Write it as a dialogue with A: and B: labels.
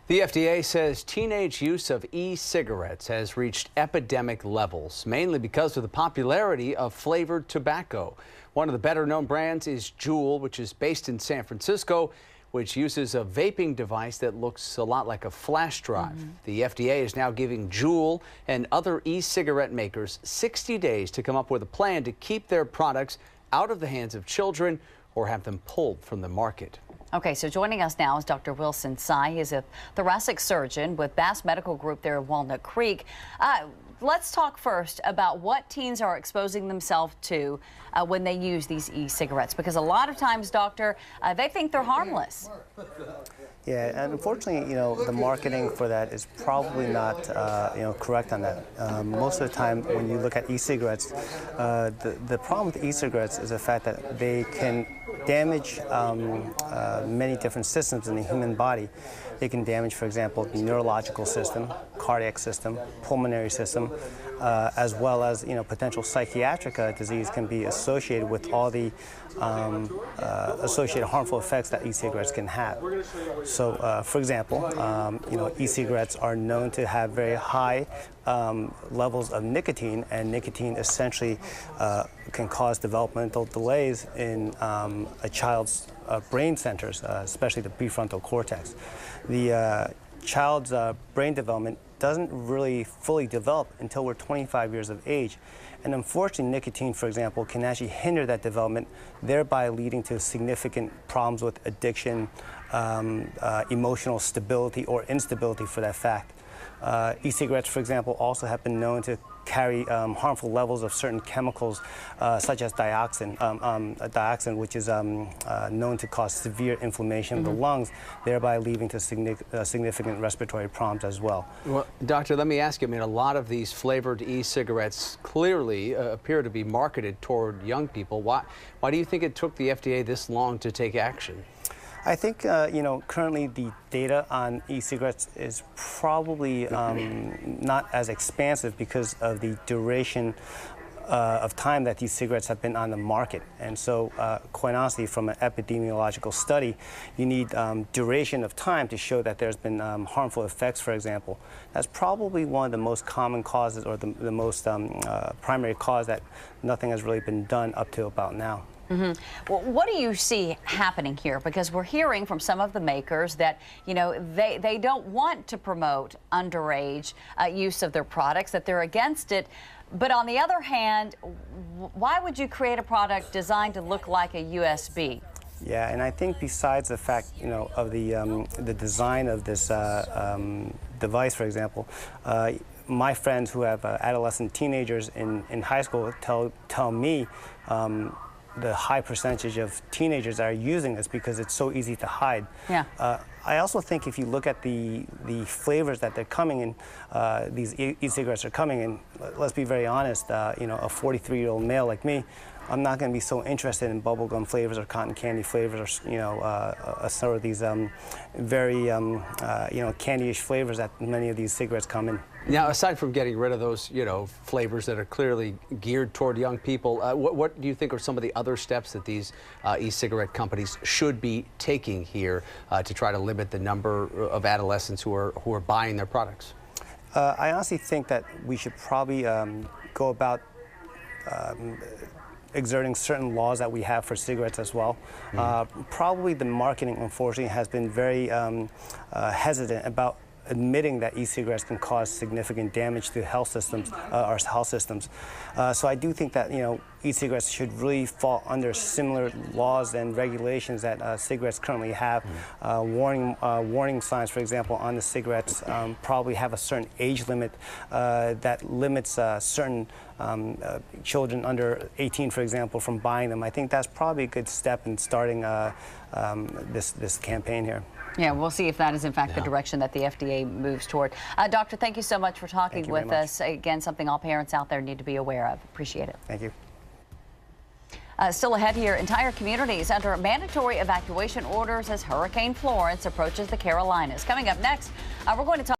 A: The FDA says teenage use of e-cigarettes has reached epidemic levels, mainly because of the popularity of flavored tobacco. One of the better-known brands is Juul, which is based in San Francisco, which uses a vaping device that looks a lot like a flash drive. The FDA is now giving Juul and other e-cigarette makers 60 days to come up with a plan to keep their products out of the hands of children or have them pulled from the market.
B: Okay, so joining us now is Dr. Wilson Tsai. He is a thoracic surgeon with Bass Medical Group there in Walnut Creek. Let's talk first about what teens are exposing themselves to when they use these e-cigarettes, because a lot of times, doctor, they think they're harmless.
C: Yeah, and unfortunately, the marketing for that is probably not, correct on that. Most of the time, when you look at e-cigarettes, the problem with e-cigarettes is the fact that they can damage many different systems in the human body. They can damage, for example, the neurological system, cardiac system, pulmonary system, as well as potential psychiatric disease can be associated with all the associated harmful effects that e-cigarettes can have. So, for example, e-cigarettes are known to have very high levels of nicotine, and nicotine essentially can cause developmental delays in a child's brain centers, especially the prefrontal cortex. The child's brain development doesn't really fully develop until we're 25 years of age. And unfortunately, nicotine, for example, can actually hinder that development, thereby leading to significant problems with addiction, emotional stability or instability for that fact. E-cigarettes, for example, also have been known to carry harmful levels of certain chemicals, such as dioxin, which is known to cause severe inflammation of the lungs, thereby leading to significant respiratory problems as well.
A: Well, doctor, let me ask you, a lot of these flavored e-cigarettes clearly appear to be marketed toward young people. Why do you think it took the FDA this long to take action?
C: I think, currently the data on e-cigarettes is probably not as expansive because of the duration of time that these cigarettes have been on the market. And so, quite honestly, from an epidemiological study, you need duration of time to show that there's been harmful effects, for example. That's probably one of the most common causes, or the most primary cause that nothing has really been done up to about now.
B: Well, what do you see happening here? Because we're hearing from some of the makers that, they don't want to promote underage use of their products, that they're against it. But on the other hand, why would you create a product designed to look like a USB?
C: Yeah, and I think besides the fact, of the design of this device, for example, my friends who have adolescent teenagers in high school tell me the high percentage of teenagers that are using this because it's so easy to hide.
B: Yeah.
C: I also think if you look at the flavors that they're coming in, these e-cigarettes are coming in, let's be very honest, a 43-year-old male like me, I'm not going to be so interested in bubblegum flavors or cotton candy flavors, or sort of these very, candy-ish flavors that many of these cigarettes come in.
A: Now, aside from getting rid of those, flavors that are clearly geared toward young people, what do you think are some of the other steps that these e-cigarette companies should be taking here to try to limit the number of adolescents who are buying their products?
C: I honestly think that we should probably go about exerting certain laws that we have for cigarettes as well. Probably the marketing, unfortunately, has been very hesitant about admitting that e-cigarettes can cause significant damage to health systems, our health systems. So I do think that e-cigarettes should really fall under similar laws and regulations that cigarettes currently have. Warning signs, for example, on the cigarettes probably have a certain age limit that limits certain children under 18, for example, from buying them. I think that's probably a good step in starting this campaign here.
B: Yeah, we'll see if that is in fact the direction that the FDA moves toward. Doctor, thank you so much for talking with us. Again, something all parents out there need to be aware of. Appreciate it.
C: Thank you.
B: Still ahead here, entire communities under mandatory evacuation orders as Hurricane Florence approaches the Carolinas. Coming up next, we're going to talk